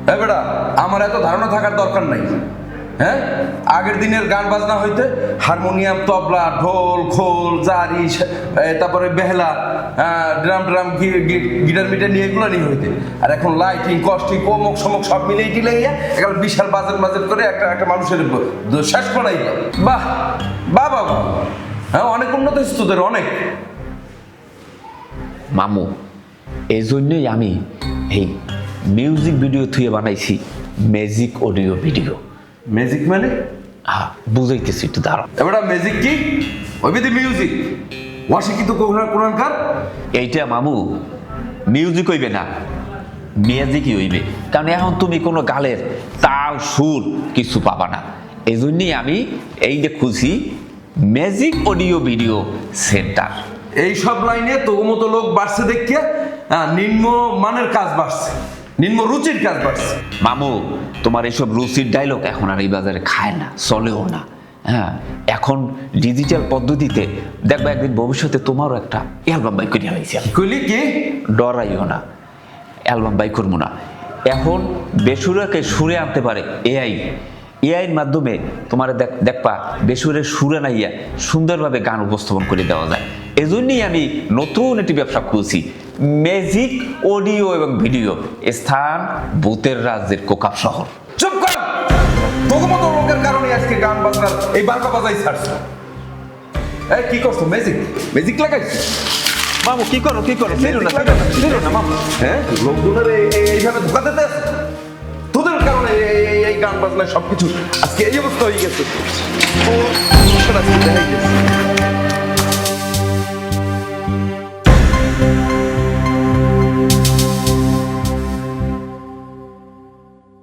হ্যাঁ বেটা, আমার এত ধারণা থাকার দরকার নাই। হ্যাঁ, আগের দিনের গান বাজনা হইতে হারমোনিয়াম, তবলা, ঢোল, খোল, জারি, তারপরে বেহলা, ড্রাম ড্রাম, গিটার মিটার নিয়ে এগুলো নিয়ে হইতে। আর এখন লাইটিং, কস্টিং, অমুক সমুক সব মিলেই টিলাইয়া এখন বিশাল বাজেট বাজেট করে একটা মানুষের শেষ করাই যায়। বাহ বাহ বাহ বাহ, হ্যাঁ অনেক উন্নত হয়েছে তোদের, অনেক। মামু, এই জন্যই আমি এই মিউজিক ভিডিও থুয়ে বানাইছি ম্যাজিক অডিও ভিডিও। ম্যাজিক মানে? হ্যাঁ, বুঝাইতেছি, একটু দাঁড়াও। এবার ম্যাজিক কি? ওই বিধি মিউজিক অশিক্ষিত কোরআনকার। এইটা মামু মিউজিক হইবে না, ম্যাজিকই হইবে। কারণ এখন তুমি কোনো গালের তাল সুর কিছু পাবা না। এই জন্যই আমি এই যে খুঁজি ম্যাজিক অডিও ভিডিও সেন্টার। এই সব লাইনে তোর মতো লোক বাড়ছে দেখিয়া নিম্ন মানের কাজ বাড়ছে, নিম্ন রুচির কাজ বাড়ছে। মামু, তোমার এসব রুচির ডায়লগ এখন আর এই বাজারে খায় না, চলেও না। হ্যাঁ, এখন ডিজিটাল পদ্ধতিতে দেখবা একদিন ভবিষ্যতে তোমারও একটা অ্যালবাম বাই করিয়া হয়েছে। কইলি কি? ডরাইও না, অ্যালবাম বাই করবো না। এখন বেসুরাকে সুরে আনতে পারে এআইয়ের মাধ্যমে। তোমার দেখবা বেসুরের সুরে নাইয়া সুন্দরভাবে গান উপস্থাপন করে দেওয়া যায়। এজন্যই আমি নতুন একটি ব্যবসা খুলছি, ম্যাজিক অডিও এবং ভিডিও। স্থান ভূতের রাজ্যের কোকাপ শহর। চুপ কর! তোর মতো লোকের কারণে আজকে গান বাজনার এই বারকা বাজাই ছাড়ছে। এই কি করছো? ম্যাজিক লাগাইছিস? মামু কি করো ছিল না মামু। হ্যাঁ, লোকজনের এইভাবে ধোকা দিতে আছে। তোদের কারণে এই গান বাজনা সবকিছু আজকে এই অবস্থা হয়ে গেছে। ও দেখাই গেছে।